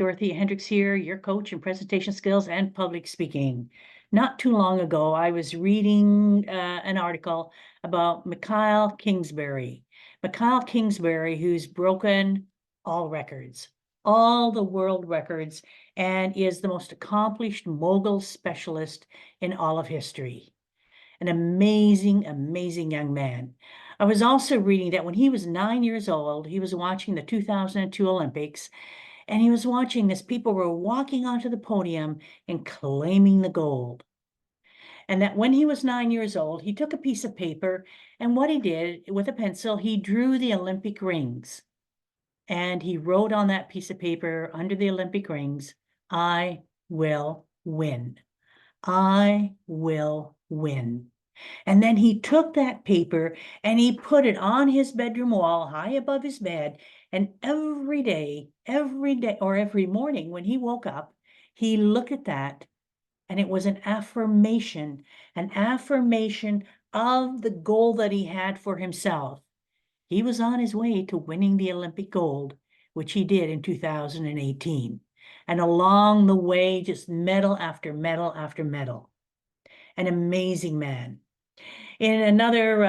Dorothea Hendricks here, your coach in presentation skills and public speaking. Not too long ago, I was reading an article about Mikhail Kingsbury. Mikhail Kingsbury, who's broken all records, all the world records, and is the most accomplished mogul specialist in all of history. An amazing, amazing young man. I was also reading that when he was 9 years old, he was watching the 2002 Olympics, and he was watching as people were walking onto the podium and claiming the gold. And that when he was 9 years old, he took a piece of paper, and what he did with a pencil, he drew the Olympic rings. And he wrote on that piece of paper under the Olympic rings, "I will win. I will win." And then he took that paper and he put it on his bedroom wall high above his bed. And every day, or every morning when he woke up, he looked at that, and it was an affirmation of the goal that he had for himself. He was on his way to winning the Olympic gold, which he did in 2018. And along the way, just medal after medal after medal. An amazing man. In another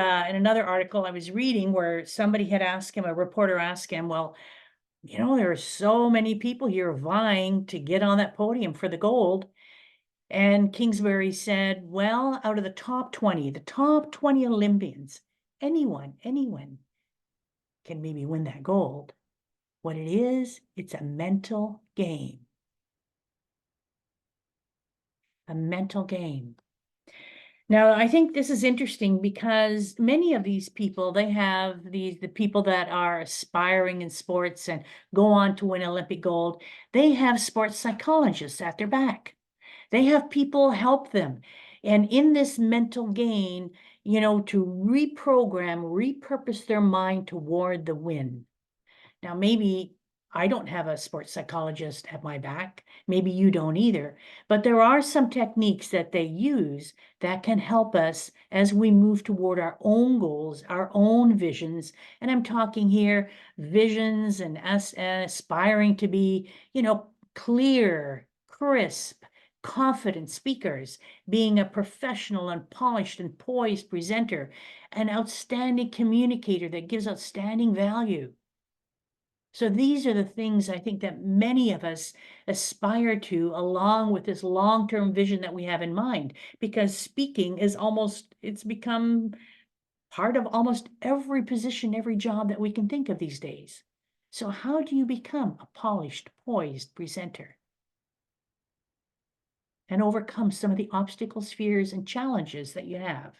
article I was reading where somebody had asked him, a reporter asked him, well, there are so many people here vying to get on that podium for the gold. And Kingsbury said, well, out of the top 20 Olympians, anyone can maybe win that gold. What it is, it's a mental game. A mental game. Now, I think this is interesting because many of these people, they have the people that are aspiring in sports and go on to win Olympic gold, they have sports psychologists at their back. They have people help them. And in this mental game, to reprogram, repurpose their mind toward the win. Now, maybe I don't have a sports psychologist at my back. Maybe you don't either. But there are some techniques that they use that can help us as we move toward our own goals, our own visions. And I'm talking here visions and us aspiring to be, clear, crisp, confident speakers, being a professional and polished and poised presenter, an outstanding communicator that gives outstanding value. So these are the things I think that many of us aspire to, along with this long-term vision that we have in mind, because speaking is it's become part of almost every position, every job that we can think of these days. So how do you become a polished, poised presenter and overcome some of the obstacles, fears, and challenges that you have?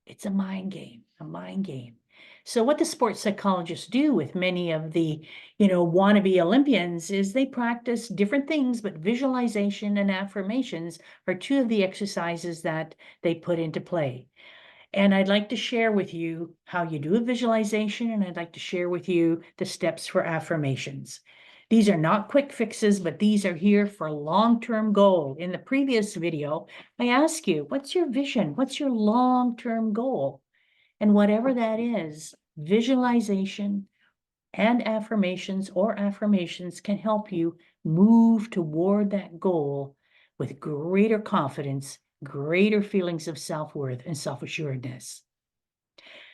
It's a mind game, a mind game. So what the sports psychologists do with many of the, wannabe Olympians is they practice different things, but visualization and affirmations are two of the exercises that they put into play. And I'd like to share with you how you do a visualization, and I'd like to share with you the steps for affirmations. These are not quick fixes, but these are here for a long-term goal. In the previous video, I asked you, what's your vision? What's your long-term goal? And whatever that is, visualization and affirmations can help you move toward that goal with greater confidence, greater feelings of self-worth and self-assuredness.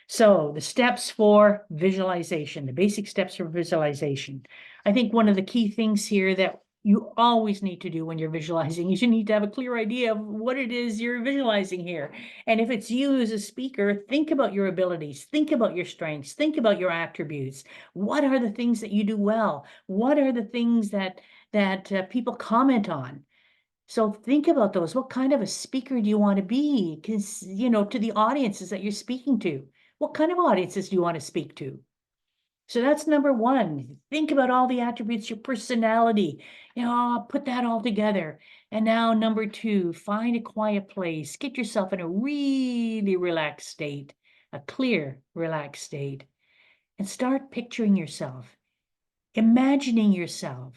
So the steps for visualization, the basic steps for visualization. I think one of the key things here that you always need to do when you're visualizing is you need to have a clear idea of what it is you're visualizing here. And if it's you as a speaker, think about your abilities, think about your strengths, think about your attributes. What are the things that you do well? What are the things that people comment on? So think about those. What kind of a speaker do you want to be? Because, to the audiences that you're speaking to, what kind of audiences do you want to speak to? So that's number one. Think about all the attributes, your personality, put that all together. And now number two, find a quiet place. Get yourself in a really relaxed state, a clear, relaxed state, and start picturing yourself, imagining yourself.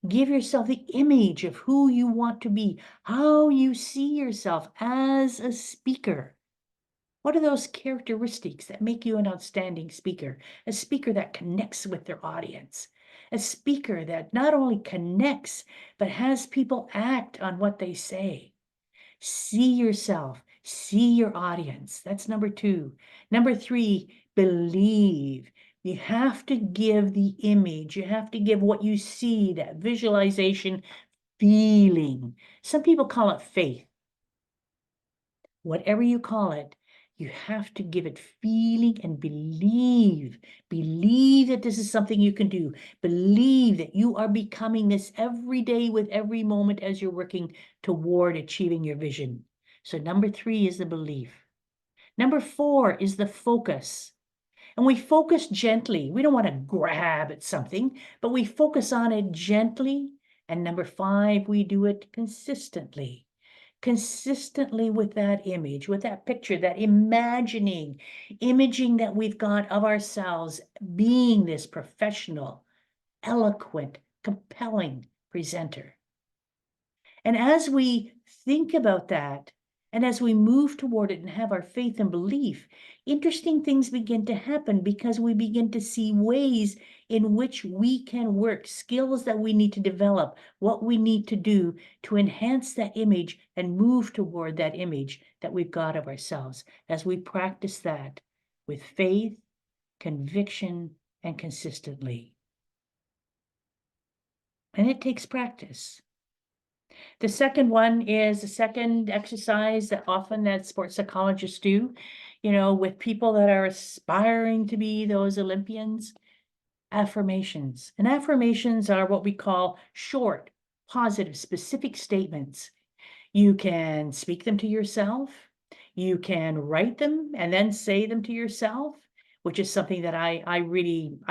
Give yourself the image of who you want to be, how you see yourself as a speaker. What are those characteristics that make you an outstanding speaker? A speaker that connects with their audience, a speaker that not only connects, but has people act on what they say. See yourself, see your audience. That's number 2. Number 3, believe. You have to give the image. You have to give what you see, that visualization, feeling. Some people call it faith. Whatever you call it, you have to give it feeling and believe. Believe that this is something you can do. Believe that you are becoming this every day with every moment as you're working toward achieving your vision. So number 3 is the belief. Number 4 is the focus. And we focus gently. We don't want to grab at something, but we focus on it gently. And number 5, we do it consistently. Consistently with that image, with that picture, that imaging that we've got of ourselves being this professional, eloquent, compelling presenter. And as we think about that, and as we move toward it and have our faith and belief, interesting things begin to happen because we begin to see ways in which we can work, skills that we need to develop, what we need to do to enhance that image and move toward that image that we've got of ourselves as we practice that with faith, conviction, and consistently. And it takes practice. The second one is the second exercise that often that sports psychologists do, with people that are aspiring to be those Olympians, affirmations. And affirmations are what we call short, positive, specific statements. You can speak them to yourself. You can write them and then say them to yourself, which is something that I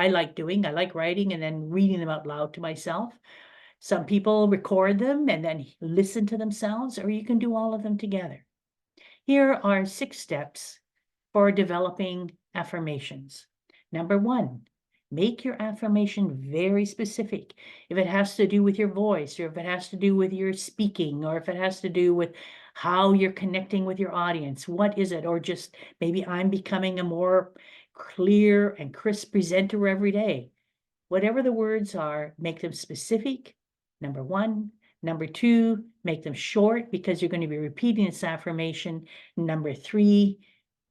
like doing. I like writing and then reading them out loud to myself. Some people record them and then listen to themselves, or you can do all of them together. Here are 6 steps for developing affirmations. Number 1, make your affirmation very specific. If it has to do with your voice, or if it has to do with your speaking, or if it has to do with how you're connecting with your audience, what is it? Or just maybe I'm becoming a more clear and crisp presenter every day. Whatever the words are, make them specific. Number 1. Number 2, make them short because you're going to be repeating this affirmation. Number 3,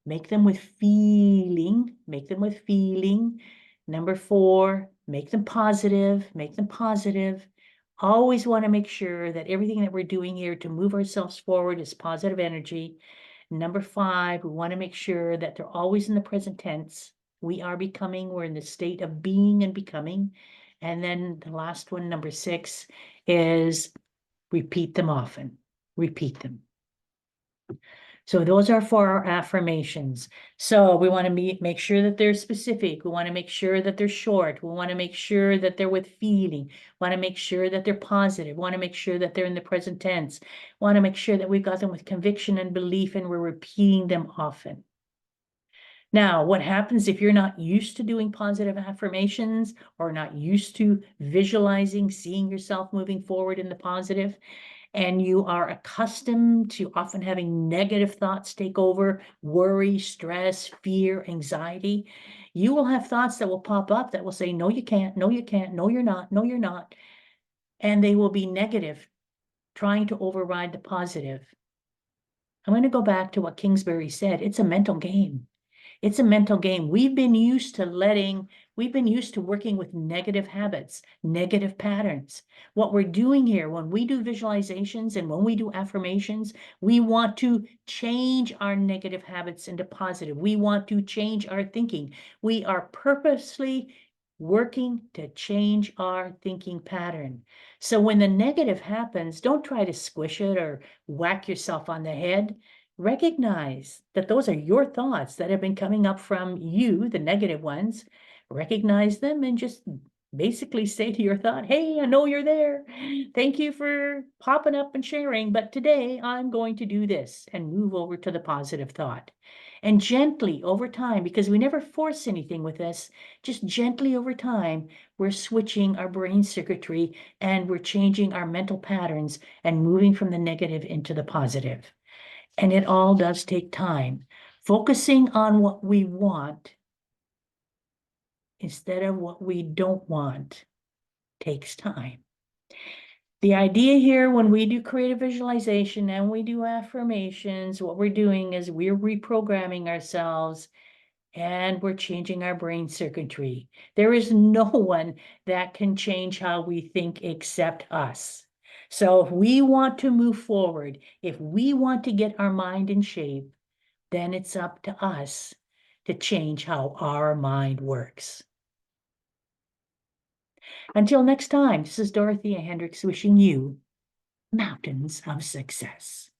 make them with feeling. Make them with feeling. Number 4, make them positive. Make them positive. Always want to make sure that everything that we're doing here to move ourselves forward is positive energy. Number 5, we want to make sure that they're always in the present tense. We are becoming, we're in the state of being and becoming. And then the last one, number 6, is repeat them often. Repeat them. So those are for our affirmations. So we want to make sure that they're specific. We want to make sure that they're short. We want to make sure that they're with feeling. We want to make sure that they're positive. We want to make sure that they're in the present tense. We want to make sure that we've got them with conviction and belief and we're repeating them often. Now, what happens if you're not used to doing positive affirmations or not used to visualizing, seeing yourself moving forward in the positive, and you are accustomed to often having negative thoughts take over, worry, stress, fear, anxiety, you will have thoughts that will pop up that will say, no, you can't, no, you can't, no, you're not, no, you're not. And they will be negative, trying to override the positive. I'm going to go back to what Kingsbury said. It's a mental game. It's a mental game. We've been used to working with negative habits, negative patterns. What we're doing here, when we do visualizations and when we do affirmations, we want to change our negative habits into positive. We want to change our thinking. We are purposely working to change our thinking pattern. So when the negative happens, don't try to squish it or whack yourself on the head. Recognize that those are your thoughts that have been coming up from you, the negative ones. Recognize them and just basically say to your thought, hey, I know you're there. Thank you for popping up and sharing, but today I'm going to do this, and move over to the positive thought. And gently over time, because we never force anything with this, just gently over time, we're switching our brain circuitry and we're changing our mental patterns and moving from the negative into the positive. And it all does take time. Focusing on what we want instead of what we don't want takes time. The idea here when we do creative visualization and we do affirmations, what we're doing is we're reprogramming ourselves and we're changing our brain circuitry. There is no one that can change how we think except us. So if we want to move forward, if we want to get our mind in shape, then it's up to us to change how our mind works. Until next time, this is Dorothea Hendricks wishing you mountains of success.